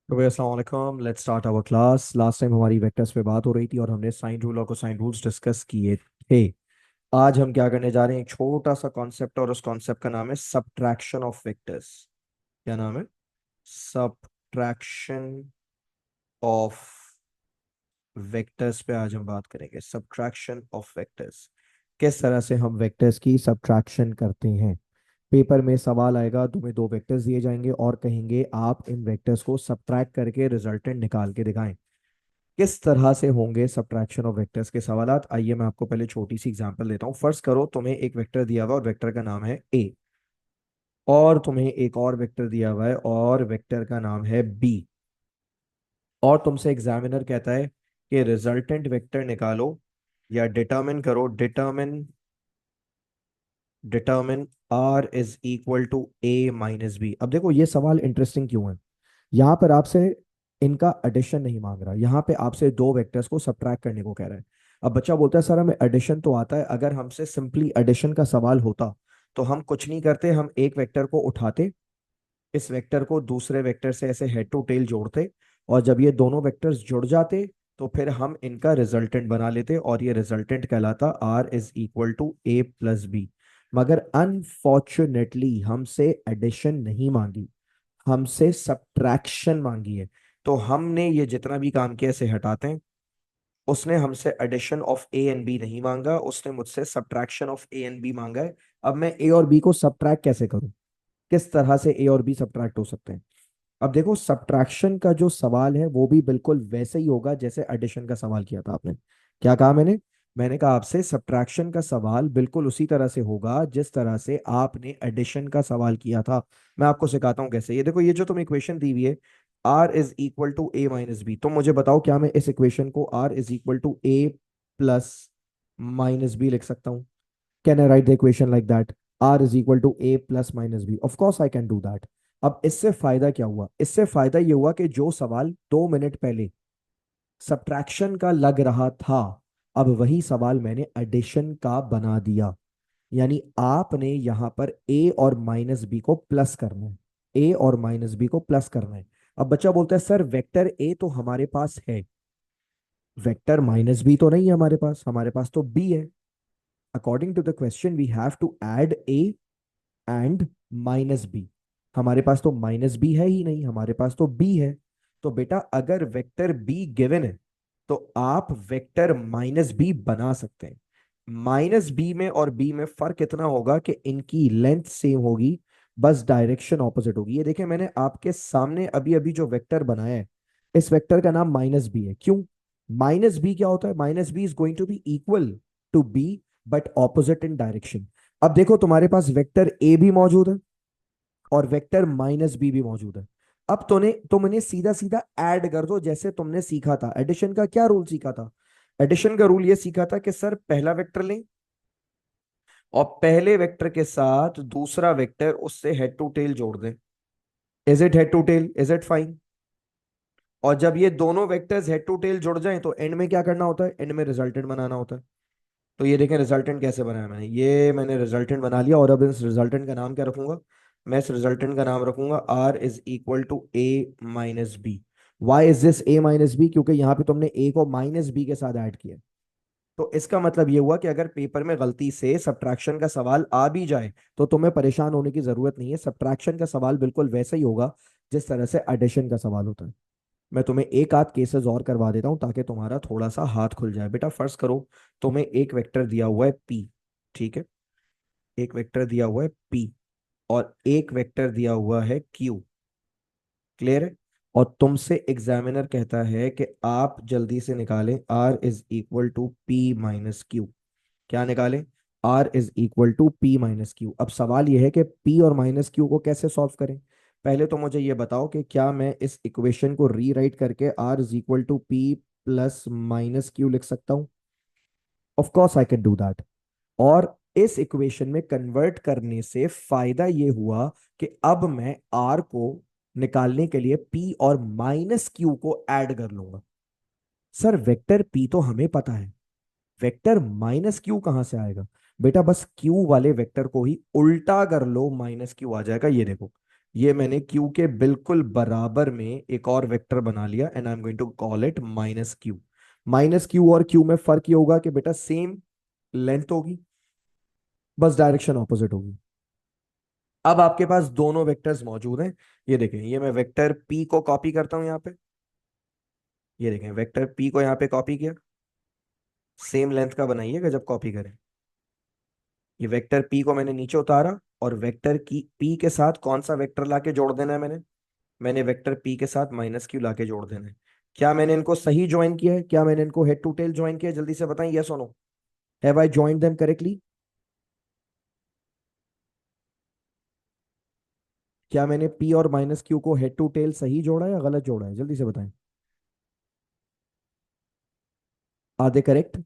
तो भैया अस्सलाम वालेकुम। Let's start our class. Last time हमारी वेक्टर्स पे बात हो रही थी और हमने साइन रूल और कोसाइन रूल्स डिस्कस किए थे। आज हम क्या करने जा रहे हैं, एक छोटा सा कॉन्सेप्ट, और उस कॉन्सेप्ट का नाम है सबट्रैक्शन ऑफ वेक्टर्स। क्या नाम है? सबट्रैक्शन ऑफ वेक्टर्स पे आज हम बात करेंगे। सबट्रैक्शन ऑफ वेक्टर्स, किस तरह से हम वेक्टर्स की सबट्रैक्शन करते हैं। पेपर में सवाल आएगा, तुम्हें दो वेक्टर्स दिए जाएंगे और कहेंगे आप इन वेक्टर्स को सबट्रैक्ट करके रिजल्टेंट निकाल के दिखाएं। किस तरह से होंगे सबट्रैक्शन ऑफ वेक्टर्स के सवालात, आइए मैं आपको पहले छोटी सी एग्जांपल देता हूँ। फर्स्ट करो, तुम्हें एक वेक्टर दिया हुआ और वेक्टर का नाम है ए, और तुम्हें एक और वेक्टर दिया हुआ है और वेक्टर का नाम है बी, और तुमसे एग्जामिनर कहता है कि रिजल्टेंट वेक्टर निकालो या डिटरमिन करो। Determine determine R is equal to A minus B. अब देखो ये सवाल इंटरेस्टिंग क्यों है। यहाँ पर आपसे इनका एडिशन नहीं मांग रहा, यहाँ पे आपसे दो वेक्टर्स को सबट्रैक्ट करने को कह रहा है। अब बच्चा बोलता है सर हमें एडिशन तो आता है, अगर हमसे सिंपली एडिशन का सवाल होता तो हम कुछ नहीं करते, हम एक वेक्टर को उठाते, इस वेक्टर को दूसरे वेक्टर से ऐसे हेड टू टेल जोड़ते, और जब ये दोनों वेक्टर्स जुड़ जाते तो फिर हम इनका रिजल्टेंट बना लेते, और ये रिजल्टेंट कहलाता R is equal to A plus B. मगर अनफॉर्चुनेटली हमसे एडिशन नहीं मांगी, हमसे सब्ट्रैक्शन मांगी है। तो हमने ये जितना भी काम किया इसे हटाते हैं। उसने हमसे addition of A and B नहीं मांगा, उसने मुझसे subtraction of A and B मांगा है। अब मैं ए और बी को सब्ट्रैक्ट कैसे करूं, किस तरह से ए और बी सब्ट्रैक्ट हो सकते हैं। अब देखो सब्ट्रैक्शन का जो सवाल है वो भी बिल्कुल वैसे ही होगा जैसे एडिशन का सवाल किया था आपने। क्या कहा मैंने? मैंने कहा आपसे सब्ट्रैक्शन का सवाल बिल्कुल उसी तरह से होगा जिस तरह से आपने एडिशन का सवाल किया था। मैं आपको सिखाता हूं कैसे। ये देखो, ये जो तुम इक्वेशन दी हुई है R is equal to A minus B, तो मुझे बताओ क्या मैं इस इक्वेशन को R is equal to A plus minus B लिख सकता हूँ? Can I write the equation like that? R is equal to A plus minus B, of course I can do that. अब इससे फायदा क्या हुआ? इससे फायदा ये हुआ कि जो सवाल 2 मिनट पहले सब्ट्रैक्शन का लग रहा था, अब वही सवाल मैंने एडिशन का बना दिया। यानी आपने यहां पर ए और माइनस बी को प्लस करना है, ए और माइनस बी को प्लस करना है। अब बच्चा बोलता है सर वेक्टर ए तो हमारे पास है, वेक्टर माइनस बी तो नहीं है हमारे पास तो बी है। According to the question we have to add A and minus B. हमारे पास तो माइनस बी है ही नहीं, हमारे पास तो बी है। तो बेटा अगर वेक्टर बी गिवन है तो आप वेक्टर माइनस बी बना सकते हैं। माइनस बी में और बी में फर्क इतना होगा कि इनकी लेंथ सेम होगी, बस डायरेक्शन ऑपोजिट होगी। ये देखें, मैंने आपके सामने अभी अभी जो वेक्टर बनाया है, इस वेक्टर का नाम माइनस बी है। क्यों? माइनस बी क्या होता है? Minus B is going to be equal to B but opposite in direction. अब देखो तुम्हारे पास वेक्टर ए भी मौजूद है और वेक्टर माइनस बी भी मौजूद है। अब तुम इन्हें सीधा सीधा ऐड कर दो, जैसे तुमने सीखा था। एडिशन का क्या रूल सीखा था? एडिशन का रूल ये सीखा था कि सर पहला वेक्टर लें और पहले वेक्टर के साथ दूसरा वेक्टर उससे हेड टू टेल जोड़ दें। Is it head to tail? Is it fine? और जब ये दोनों वेक्टर्स हेड टू टेल जुड़ जाएं तो एंड में क्या करना होता है? एंड में रिजल्टेंट बनाना होता है। तो ये देखें रिजल्टेंट कैसे बनाया मैंने, ये मैंने रिजल्टेंट बना लिया, और अब इस रिजल्टेंट का नाम क्या रखूंगा? मैं इस रिजल्टेंट का नाम रखूंगा R is equal to A minus B. Why is this A minus B? क्योंकि यहाँ पे तुमने ए को माइनस बी के साथ ऐड किया। तो इसका मतलब ये हुआ कि अगर पेपर में गलती से सब्ट्रैक्शन का सवाल आ भी जाए तो तुम्हें परेशान होने की जरूरत नहीं है। सब्ट्रैक्शन का सवाल बिल्कुल वैसा ही होगा जिस तरह से एडिशन का सवाल होता है। मैं तुम्हें एक आध केसेस और करवा देता हूं ताकि तुम्हारा थोड़ा सा हाथ खुल जाए। बेटा फर्ज करो तुम्हें एक वेक्टर दिया हुआ है पी, ठीक है, एक वेक्टर दिया हुआ है पी और एक वेक्टर दिया हुआ है क्यू। क्लियर है? और तुमसे एग्जामिनर कहता है कि आप जल्दी से निकालें R is equal to P minus Q. क्या निकालें? R is equal to P minus Q. अब सवाल यह है कि पी और माइनस क्यू को कैसे सॉल्व करें। पहले तो मुझे यह बताओ कि क्या मैं इस इक्वेशन को रीराइट करके R is equal to P plus minus Q लिख सकता हूं? Of course I can do that. और इस इक्वेशन में कन्वर्ट करने से फायदा ये हुआ कि अब मैं आर को निकालने के लिए पी और माइनस क्यू को ऐड कर लूंगा। सर वेक्टर पी तो हमें पता है, वेक्टर माइनस क्यू कहां से आएगा? बेटा बस क्यू वाले वेक्टर को ही उल्टा कर लो, माइनस क्यू आ जाएगा। ये देखो, ये मैंने क्यू के बिल्कुल बराबर में एक और वेक्टर बना लिया and I am going to call it minus Q. Minus Q और क्यू में फर्क ये होगा कि बेटा सेम लेंथ होगी, बस डायरेक्शन ऑपोजिट होगी। अब आपके पास दोनों वेक्टर्स मौजूद हैं। ये देखें, ये मैं वेक्टर पी को कॉपी करता हूं यहाँ पे। ये देखें, वेक्टर पी को यहाँ पे कॉपी किया। सेम लेंथ का बनाइएगा जब कॉपी करें। ये वेक्टर पी को मैंने नीचे उतारा और वेक्टर की पी के साथ कौन सा वेक्टर लाके जोड़ देना है मैंने? मैंने वेक्टर पी के साथ माइनस क्यू लाके जोड़ देना है। क्या मैंने इनको सही ज्वाइन किया है? क्या मैंने इनको हेड टू टेल ज्वाइन किया है? जल्दी से बताएं, यस और no. Have I joined them correctly? क्या मैंने पी और माइनस क्यू को हेड टू टेल सही जोड़ा है या गलत जोड़ा है? जल्दी से बताएं। Are they correct?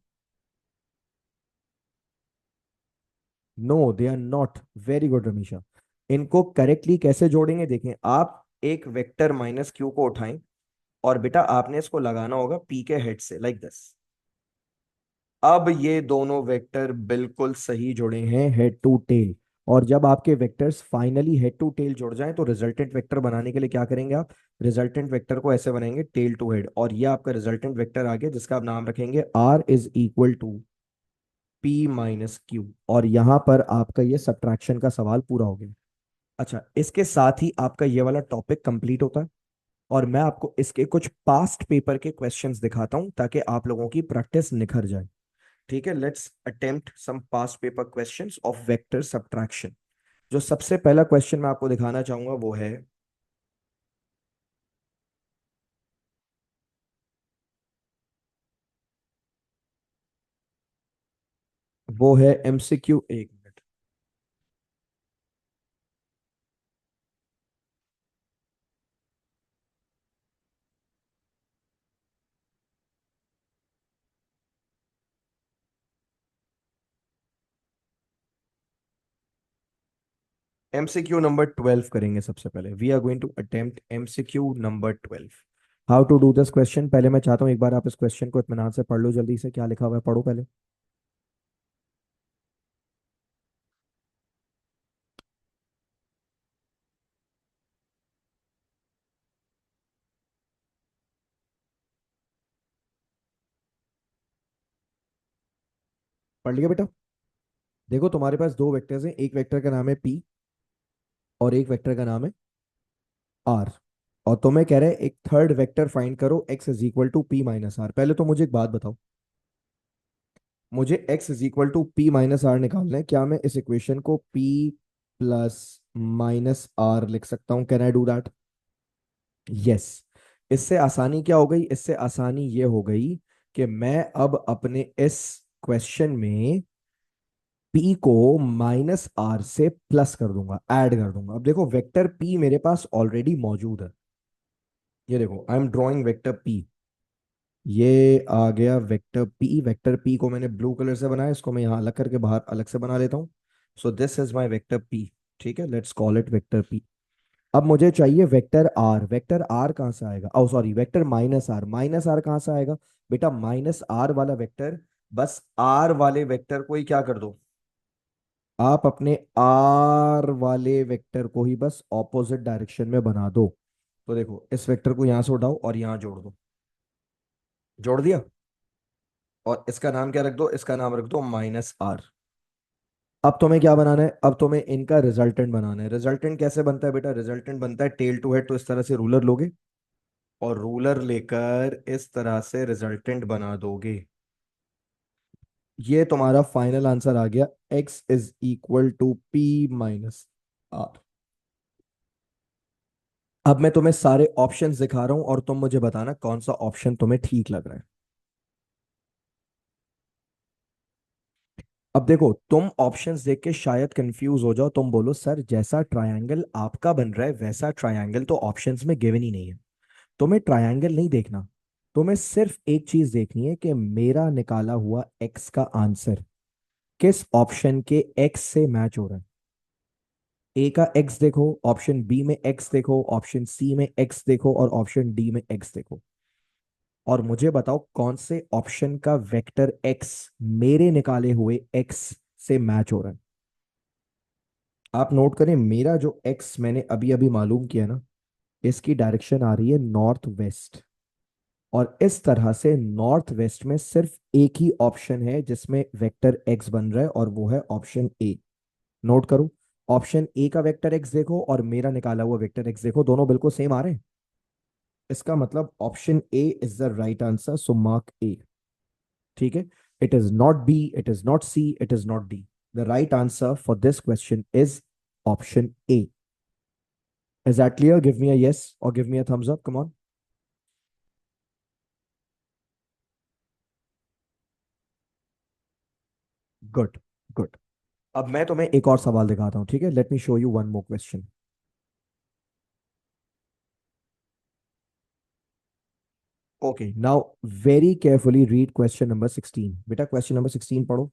No they are not. Very good Ramisha. इनको करेक्टली कैसे जोड़ेंगे, देखें आप। एक वेक्टर माइनस क्यू को उठाएं और बेटा आपने इसको लगाना होगा पी के हेड से, लाइक दिस। अब ये दोनों वेक्टर बिल्कुल सही जुड़े हैं हेड टू टेल। और जब आपके vectors finally head to tail जुड़ जाएं तो रिजल्टेंट वेक्टर बनाने के लिए क्या करेंगे आप? रिजल्टेंट वेक्टर को ऐसे बनाएंगे, टेल टू हेड, और ये आपका रिजल्टेंट वेक्टर आ गया जिसका आप नाम रखेंगे R is equal to P minus Q. और यहां पर आपका ये सब्ट्रैक्शन का सवाल पूरा हो गया। अच्छा, इसके साथ ही आपका ये वाला टॉपिक कंप्लीट होता है और मैं आपको इसके कुछ पास्ट पेपर के क्वेश्चंस दिखाता हूं ताकि आप लोगों की प्रैक्टिस निखर जाए। ठीक है, let's attempt some past paper questions of vector subtraction. जो सबसे पहला क्वेश्चन मैं आपको दिखाना चाहूंगा वो है एमसीक्यू। एक मिनट। एमसीक्यू नंबर 12 करेंगे सबसे पहले। We are going to attempt MCQ number 12। How to do this question, पहले मैं चाहता हूं एक बार आप इस क्वेश्चन को इत्मीनान से पढ़ लो। जल्दी से क्या लिखा हुआ है पढ़ो पहले। पढ़ लिया बेटा? देखो तुम्हारे पास दो वेक्टर्स हैं, एक वेक्टर का नाम है पी और एक वेक्टर का नाम है आर। और तुम्हें कह रहे हैं एक थर्ड वेक्टर फाइंड करो X is equal to P minus R. पहले तो मुझे एक बात बताओ, मुझे x is equal to P minus R निकालना है। क्या मैं इस इक्वेशन को p प्लस माइनस आर लिख सकता हूं? Can I do that? Yes. इससे आसानी क्या हो गई? इससे आसानी ये हो गई कि मैं अब अपने इस क्वेश्चन में p को माइनस आर से प्लस कर दूंगा, ऐड कर दूंगा। अब देखो वेक्टर p मेरे पास ऑलरेडी मौजूद है। ये देखो, I am drawing vector p। ये आ गया वेक्टर पी। वेक्टर पी को मैंने ब्लू कलर से बनाया, इसको मैं यहाँ अलग करके बाहर अलग से बना लेता हूँ। So this is my vector P. ठीक है, let's call it vector P. अब मुझे चाहिए वेक्टर आर। वेक्टर आर कहाँ से आएगा? Oh sorry, vector minus R. Minus R कहाँ से आएगा? बेटा माइनस आर वाला वेक्टर, बस आर वाले वेक्टर को ही क्या कर दो आप, अपने आर वाले वेक्टर को ही बस ऑपोजिट डायरेक्शन में बना दो। तो देखो इस वेक्टर को यहां से उठाओ और यहां जोड़ दो। जोड़ दिया। और इसका नाम क्या रख दो? इसका नाम रख दो माइनस आर। अब तुम्हें क्या बनाना है? अब तुम्हें इनका रिजल्टेंट बनाना है। रिजल्टेंट कैसे बनता है बेटा? रिजल्टेंट बनता है टेल टू हेड। तो इस तरह से रूलर लोगे और रूलर लेकर इस तरह से रिजल्टेंट बना दोगे। ये तुम्हारा फाइनल आंसर आ गया, x is equal to P minus R. अब मैं तुम्हें सारे ऑप्शंस दिखा रहा हूं और तुम मुझे बताना कौन सा ऑप्शन तुम्हें ठीक लग रहा है। अब देखो, तुम ऑप्शंस देख के शायद कंफ्यूज हो जाओ। तुम बोलो सर जैसा ट्रायंगल आपका बन रहा है वैसा ट्रायंगल तो ऑप्शंस में गिवन ही नहीं है। तुम्हें ट्रायंगल नहीं देखना, तुम्हें सिर्फ एक चीज देखनी है कि मेरा निकाला हुआ एक्स का आंसर किस ऑप्शन के एक्स से मैच हो रहा है। ए का एक्स देखो, ऑप्शन बी में एक्स देखो, ऑप्शन सी में एक्स देखो और ऑप्शन डी में एक्स देखो। और मुझे बताओ कौन से ऑप्शन का वेक्टर एक्स मेरे निकाले हुए एक्स से मैच हो रहा है। आप नोट करें, मेरा जो एक्स मैंने अभी अभी मालूम किया ना, इसकी डायरेक्शन आ रही है नॉर्थ वेस्ट। और इस तरह से नॉर्थ वेस्ट में सिर्फ एक ही ऑप्शन है जिसमें वेक्टर एक्स बन रहा है, और वो है ऑप्शन ए। नोट करो, ऑप्शन ए का वेक्टर एक्स देखो और मेरा निकाला हुआ वेक्टर एक्स देखो, दोनों बिल्कुल सेम आ रहे हैं। इसका मतलब option A is the right answer, so mark A. ठीक है, it is not B, it is not C, it is not D. The right answer for this question is option A. Is that clear? Give me a yes or give me a thumbs up, come on. Good, good. अब मैं तुम्हें एक और सवाल दिखाता हूँ, ठीक है? Let me show you one more question. Okay, now very carefully read question number 16। बेटा क्वेश्चन नंबर 16 पढ़ो।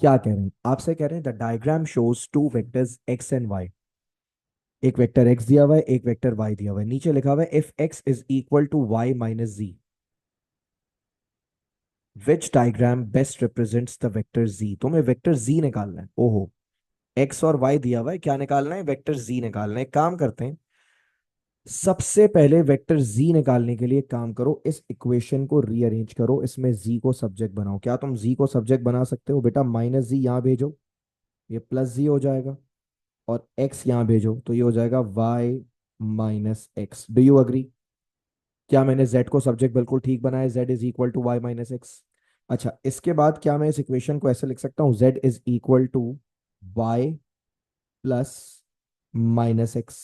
क्या कह रहे हैं आपसे? कह रहे हैं the diagram shows two vectors X and Y. एक वेक्टर एक्स दिया हुआ है, एक वेक्टर वाई दिया हुआ है। नीचे लिखा हुआ है if X is equal to Y minus G, which diagram best represents the vector G. तुम्हें वेक्टर जी निकालना है। ओहो, एक्स और वाई दिया हुआ है, क्या निकालना है? वेक्टर जी निकालना है। एक काम करते हैं, सबसे पहले वेक्टर जी निकालने के लिए एक काम करो, इस इक्वेशन को रीअरेंज करो, इसमें जी को सब्जेक्ट बनाओ। क्या तुम जी को सब्जेक्ट बना सकते हो? बेटा माइनस जी यहाँ भेजो, ये प्लस जी हो जाएगा। और एक्स यहाँ भेजो तो ये हो जाएगा Y minus X. Do you agree? क्या मैंने z को सब्जेक्ट बिल्कुल ठीक बनाया? z is equal to Y minus X. अच्छा, इसके बाद क्या मैं इस इक्वेशन को ऐसे लिख सकता हूँ, z is equal to Y plus minus X.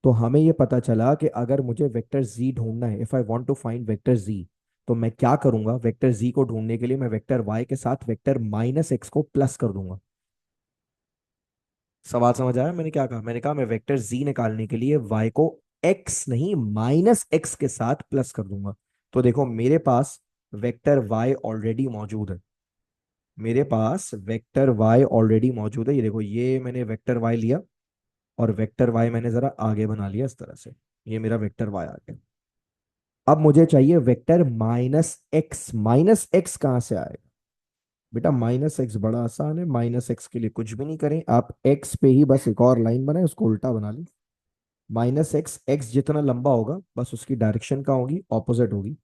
तो हमें ये पता चला कि अगर मुझे वेक्टर z ढूंढना है, if I want to find vector z, तो मैं क्या करूंगा? वेक्टर z को ढूंढने के लिए मैं वेक्टर y के साथ वेक्टर माइनस एक्स को प्लस कर दूंगा। सवाल समझ आया मैंने क्या कहा? मैंने कहा मैं वेक्टर z निकालने के लिए y को x नहीं माइनस x के साथ प्लस कर दूंगा। तो देखो मेरे पास वेक्टर y ऑलरेडी मौजूद है। मेरे पास वेक्टर y ऑलरेडी मौजूद है। ये देखो, ये मैंने वेक्टर y लिया और वेक्टर y मैंने जरा आगे बना लिया इस तरह से। ये मेरा वेक्टर y आ गया। अब मुझे चाहिए vector minus x. Minus x कहां से आएगा? बेटा माइनस एक्स बड़ा आसान है। माइनस एक्स के लिए कुछ भी नहीं करें, आप एक्स पे ही बस एक और लाइन बनाए, उसको उल्टा बना ली। माइनस एक्स, एक्स जितना लंबा होगा बस उसकी डायरेक्शन का होगी, ऑपोजिट होगी।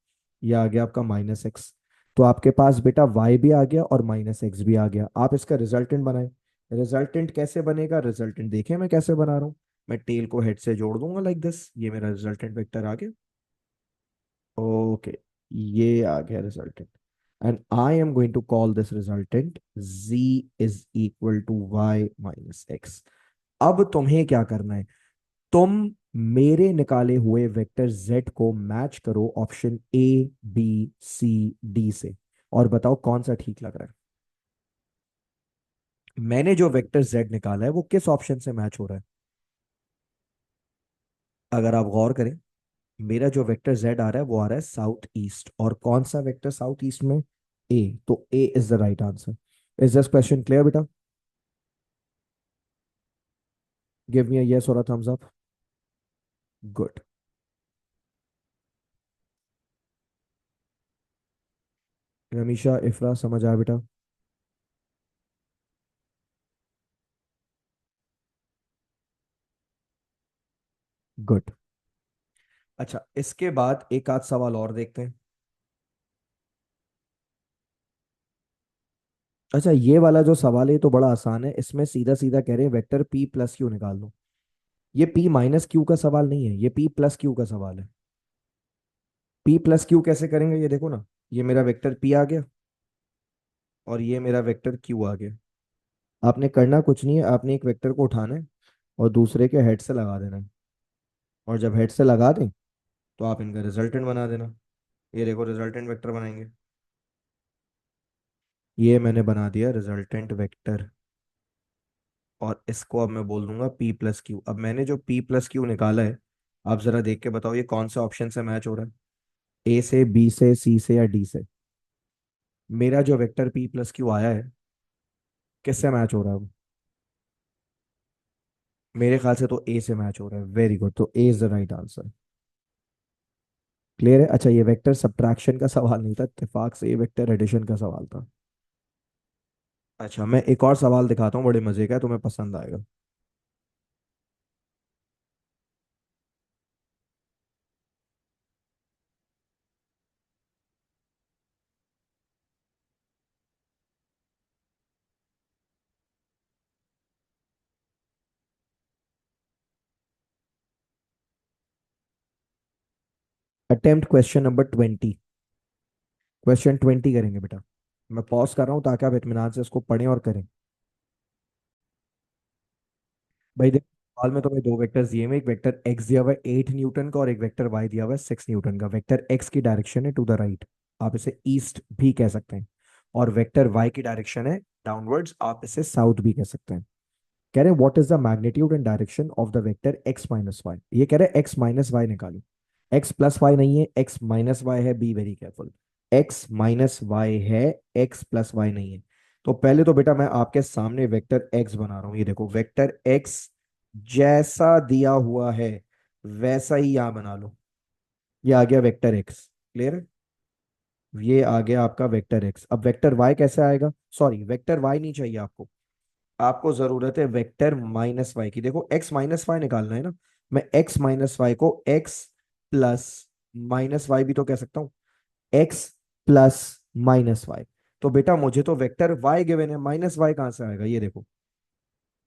ये आ गया आपका माइनस एक्स। तो आपके पास बेटा वाई भी आ गया और माइनस एक्स भी आ गया। आप इसका रिजल्टेंट बनाए। रिजल्टेंट कैसे बनेगा? रिजल्टेंट देखें मैं कैसे बना रहा हूँ। मैं टेल को हेड से जोड़ दूंगा लाइक दिस, ये मेरा रिजल्टेंट वेक्टर आ गया। ओके, ये आ गया resultant. And I am going to call this resultant z is equal to y minus X. अब तुम्हें क्या करना है? तुम मेरे निकाले हुए वेक्टर z को मैच करो option A, B, C, D से, और बताओ कौन सा ठीक लग रहा है। मैंने जो वेक्टर z निकाला है वो किस ऑप्शन से मैच हो रहा है? अगर आप गौर करें, मेरा जो वेक्टर z आ रहा है वो आ रहा है साउथ ईस्ट। और कौन सा वेक्टर साउथ ईस्ट में? ए। तो A is the right answer. Is this question clear बेटा? Give me a yes or a thumbs up. Good. Ramisha, Ifra, समझ आया बेटा? गुड। अच्छा, इसके बाद एक आध सवाल और देखते हैं। अच्छा, ये वाला जो सवाल है ये तो बड़ा आसान है। इसमें सीधा सीधा कह रहे हैं वेक्टर p प्लस क्यू निकाल लो। ये p माइनस क्यू का सवाल नहीं है, ये p प्लस क्यू का सवाल है। p प्लस क्यू कैसे करेंगे? ये देखो ना, ये मेरा वेक्टर p आ गया और ये मेरा वेक्टर q आ गया। आपने करना कुछ नहीं है, आपने एक वेक्टर को उठाना है और दूसरे के हेड से लगा देना है। और जब हेड से लगा दें तो आप इनका रिजल्टेंट बना देना। ये देखो रिजल्टेंट वेक्टर बनाएंगे। ये मैंने बना दिया रिजल्टेंट वेक्टर। और इसको अब मैं बोल दूंगा p प्लस क्यू। अब मैंने जो p प्लस क्यू निकाला है, आप जरा देख के बताओ ये कौन से ऑप्शन से मैच हो रहा है? ए से, बी से, सी से या डी से? मेरा जो वेक्टर p प्लस क्यू आया है किससे मैच हो रहा है वो? मेरे ख्याल से तो ए से मैच हो रहा है। वेरी गुड, तो A is the right answer. Clear है? अच्छा, ये वेक्टर सब्ट्रैक्शन का सवाल नहीं था, इत्तेफाक से ये वेक्टर एडिशन का सवाल था। अच्छा, मैं एक और सवाल दिखाता हूँ, बड़े मजे का है, तुम्हें पसंद आएगा। Attempt question number 20। क्वेश्चन 20 करेंगे बेटा। मैं पॉज कर रहा हूँ ताकि आप इत्मीनान से इसको पढ़ें और करें। भाई देखो, सवाल में तुम्हें दो वेक्टर्स दिए हुए, एक वेक्टर एक्स दिया हुआ है 8 न्यूटन का, और एक वेक्टर वाई दिया हुआ है 6 न्यूटन का। वेक्टर एक्स की डायरेक्शन है टू द राइट, आप इसे ईस्ट भी कह सकते हैं। और वेक्टर वाई की डायरेक्शन है डाउनवर्ड्स, आप इसे साउथ भी कह सकते हैं। कह रहे हैं what is the magnitude and direction of the vector X minus Y. ये कह रहे हैं एक्स माइनस वाई निकालो। एक्स प्लस वाई नहीं है, एक्स माइनस वाई है, be very careful. X minus Y है, एक्स प्लस वाई नहीं है। तो पहले तो बेटा मैं आपके सामने वेक्टर एक्स बना रहा हूं, ये देखो वेक्टर एक्स जैसा दिया हुआ है वैसा ही यहां बना लो। ये आ गया वेक्टर एक्स, क्लियर है। ये आ गया आपका वेक्टर एक्स। अब वेक्टर वाई कैसे आएगा, सॉरी वेक्टर वाई नहीं चाहिए आपको, आपको जरूरत है वेक्टर माइनस वाई की। देखो एक्स माइनस वाई निकालना है ना, मैं एक्स माइनस वाई को एक्स प्लस माइनस वाई भी तो कह सकता हूँ, एक्स प्लस माइनस वाई। तो बेटा मुझे तो वेक्टर वाई गिवन है, माइनस वाई कहां से आएगा, ये देखो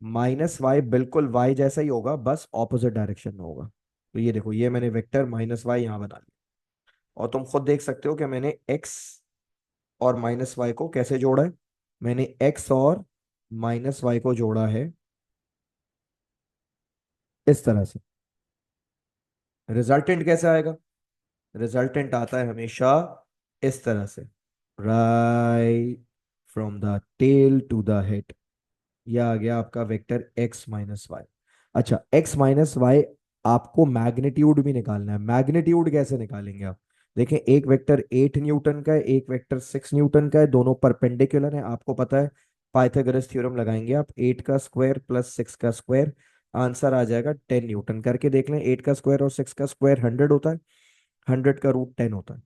माइनस वाई बिल्कुल वाई जैसा ही होगा, बस ऑपोजिट डायरेक्शन में होगा। तो ये देखो, ये मैंने वेक्टर माइनस वाई यहां बना लिया। और तुम खुद देख सकते हो कि मैंने एक्स और माइनस वाई को कैसे जोड़ा है। मैंने एक्स और माइनस वाई को जोड़ा है इस तरह से। रिजल्टेंट कैसे आएगा, रिजल्टेंट आता है हमेशा इस तरह से, right from the tail to the head. यह आ गया आपका वेक्टर एक्स माइनस वाई। अच्छा, एक्स माइनस वाई आपको मैग्नीट्यूड भी निकालना है। मैग्नीट्यूड कैसे निकालेंगे आप, देखें एक वेक्टर 8 न्यूटन का है, एक वेक्टर 6 न्यूटन का है, दोनों परपेंडिकुलर है, आपको पता है। पाइथागोरस थ्योरम लगाएंगे आप, 8 का स्क्वायर प्लस 6 का स्क्वायर, आंसर आ जाएगा 10 न्यूटन। करके देख लें, 8 का स्क्वायर और 6 का स्क्वायर 100 होता है, 100 का रूट 10 होता है।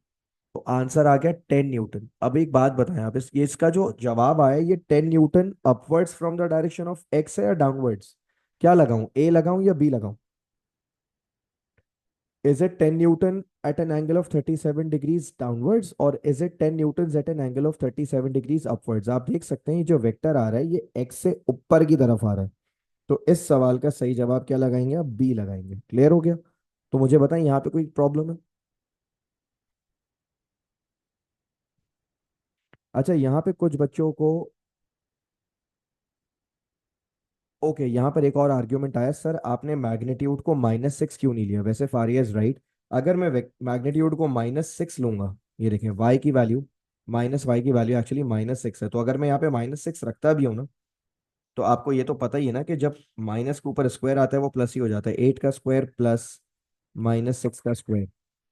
तो आंसर आ गया 10 न्यूटन। अब एक बात बताएं आप, ये इसका जो जवाब आया, ये 10 Newton upwards from the direction of x है या डाउनवर्ड्स। क्या लगाऊं, ए लगाऊं या बी लगाऊं। Is it 10 newton at an angle of 37 degrees downwards, और is it 10 newton at an angle of 37 degrees upwards. आप देख सकते हैं ये जो वेक्टर आ रहा है ये एक्स से ऊपर की तरफ आ रहा है। तो इस सवाल का सही जवाब क्या लगाएंगे आप, बी लगाएंगे। क्लियर हो गया। तो मुझे बताएं यहाँ पे कोई प्रॉब्लम है। अच्छा, यहाँ पे कुछ बच्चों को, ओके यहाँ पर एक और आर्ग्यूमेंट आया, सर आपने मैग्नीट्यूड को -6 क्यों नहीं लिया। वैसे फारिया इज राइट, अगर मैं मैग्नीट्यूड को -6 लूंगा, ये देखें वाई की वैल्यू, माइनस वाई की वैल्यू एक्चुअली -6 है, तो अगर मैं यहाँ पे -6 रखता भी हूँ ना, तो आपको ये तो पता ही है ना कि जब माइनस के ऊपर स्क्वायर आता है वो प्लस ही हो जाता है। 8 का स्क्वायर प्लस -6 का स्क्वायर,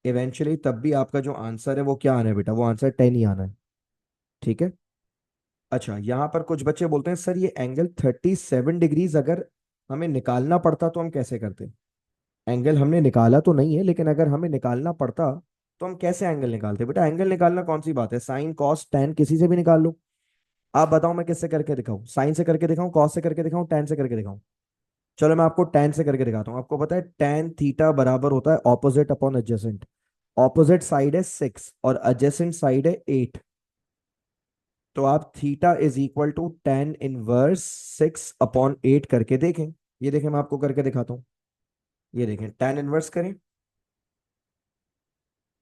इवेंचुअली तब भी आपका जो आंसर है वो क्या आना है बेटा, वो आंसर 10 ही आना है। ठीक है। अच्छा, यहाँ पर कुछ बच्चे बोलते हैं सर ये एंगल 37 डिग्रीज अगर हमें निकालना पड़ता तो हम कैसे करते। एंगल हमने निकाला तो नहीं है, लेकिन अगर हमें निकालना पड़ता तो हम कैसे एंगल निकालते। बेटा एंगल निकालना कौन सी बात है, साइन कॉस टैन किसी से भी निकाल लो। आप बताओ मैं किससे करके दिखाऊं, साइन से करके दिखाऊं, कॉस से करके दिखाऊं, टैन से करके दिखाऊं। चलो मैं आपको टैन से करके दिखाता हूँ। आपको पता है टैन थीटा बराबर होता है opposite upon adjacent. Opposite side है 6 और एडजेसेंट साइड है 8। तो आप theta is equal to tan inverse 6/8 करके देखें। ये देखें मैं आपको करके दिखाता हूँ। ये देखें टेन इनवर्स करें,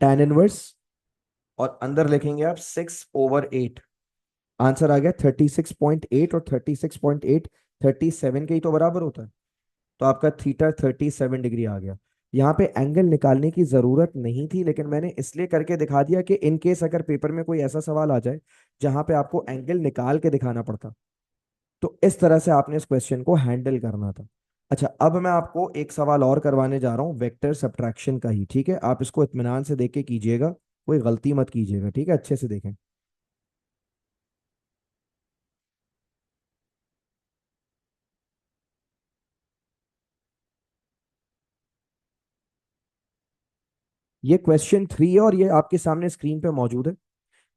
टेन इनवर्स, और अंदर लिखेंगे आप 6/8। आंसर आ गया 36.8, और 36.8 37 के ही तो बराबर होता है। तो आपका थीटा 37 डिग्री आ गया। यहाँ पे एंगल निकालने की जरूरत नहीं थी, लेकिन मैंने इसलिए करके दिखा दिया कि इन केस अगर पेपर में कोई ऐसा सवाल आ जाए जहां पे आपको एंगल निकाल के दिखाना पड़ता, तो इस तरह से आपने इस क्वेश्चन को हैंडल करना था। अच्छा, अब मैं आपको एक सवाल और करवाने जा रहा हूँ वेक्टर सब्ट्रैक्शन का ही, ठीक है। आप इसको इत्मीनान से देख के कीजिएगा, कोई गलती मत कीजिएगा, ठीक है, अच्छे से देखें। ये क्वेश्चन 3 है और ये आपके सामने स्क्रीन पे मौजूद है।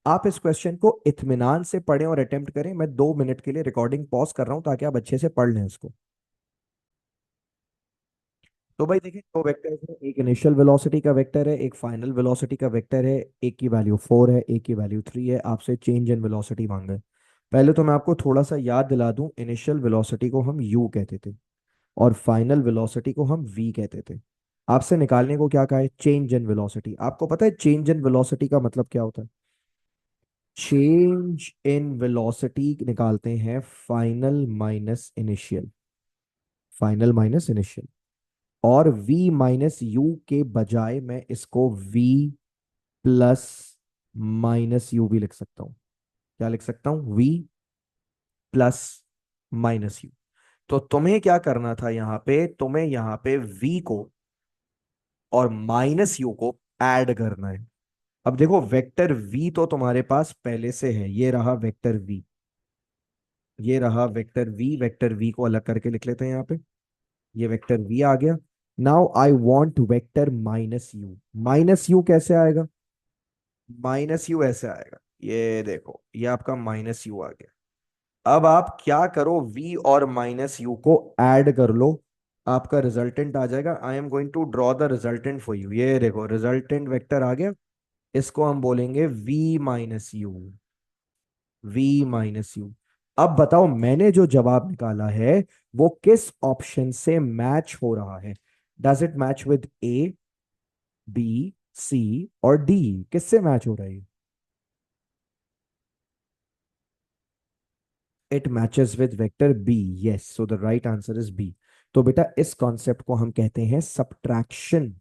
आप इस क्वेश्चन को इत्मीनान से पढ़ें और अटेम्प्ट करें। मैं 2 मिनट के लिए रिकॉर्डिंग पॉज कर रहा हूं ताकि आप अच्छे से पढ़ लें इसको। तो भाई देखिए, दो वेक्टर है, एक इनिशियल वेलोसिटी का वेक्टर है, एक फाइनल वेलोसिटी का वेक्टर है। एक की वैल्यू 4 है, एक की वैल्यू 3 है। आपसे चेंज इन वेलोसिटी मांगा है। पहले तो मैं आपको थोड़ा सा याद दिला दूं, इनिशियल वेलोसिटी को हम यू कहते थे और फाइनल वेलोसिटी को हम वी कहते थे। आपसे निकालने को क्या कहा है? Change in velocity. आपको पता है चेंज इन वेलोसिटी का मतलब क्या होता है? चेंज इन वेलोसिटी निकालते हैं final minus initial, final minus initial. और v माइनस यू के बजाय मैं इसको v प्लस माइनस यू भी लिख सकता हूं। क्या लिख सकता हूं? v plus minus you. तो तुम्हें क्या करना था यहां पे? तुम्हें यहां पे v को और माइनस यू को ऐड करना है। अब देखो, वेक्टर v तो तुम्हारे पास पहले से है, ये रहा वेक्टर v, ये रहा वेक्टर v। वेक्टर v को अलग करके लिख लेते हैं यहाँ पे। ये वेक्टर v आ गया। Now I want vector minus you. Minus you कैसे आएगा? माइनस यू ऐसे आएगा, ये देखो, ये आपका माइनस यू आ गया। अब आप क्या करो, v और माइनस यू को ऐड कर लो, आपका रिजल्टेंट आ जाएगा। I am going to draw the resultant for you. ये देखो, रिजल्टेंट वेक्टर आ गया। इसको हम बोलेंगे v minus you, v minus you. अब बताओ, मैंने जो जवाब निकाला है वो किस ऑप्शन से मैच हो रहा है? Does it match with A, B, C और डी? किससे मैच हो रहा है? It matches with vector B. Yes, so the right answer is B. तो बेटा, इस कॉन्सेप्ट को हम कहते हैं सब्ट्रैक्शन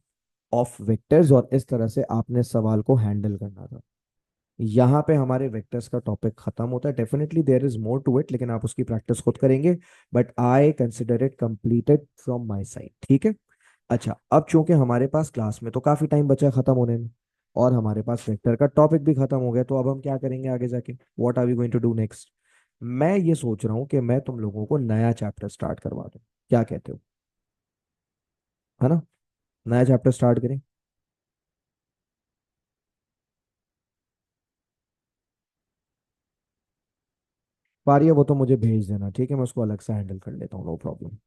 ऑफ वेक्टर्स, और इस तरह से आपने सवाल को हैंडल करना था। यहाँ पे हमारे वेक्टर्स का टॉपिक खत्म होता है। Definitely there is more to it, लेकिन आप उसकी प्रैक्टिस खुद करेंगे। But I consider it completed from my side, ठीक है। अच्छा, अब चूंकि हमारे पास क्लास में तो काफी टाइम बचा है खत्म होने में, और हमारे पास वेक्टर का टॉपिक भी खत्म हो गया, तो अब हम क्या करेंगे आगे जाके? What are we going to do next? मैं ये सोच रहा हूँ कि मैं तुम लोगों को नया चैप्टर स्टार्ट करवा दूं। क्या कहते हो? है ना? नया चैप्टर स्टार्ट करें। पारी है वो तो मुझे भेज देना, ठीक है, मैं उसको अलग से हैंडल कर लेता हूँ, नो प्रॉब्लम।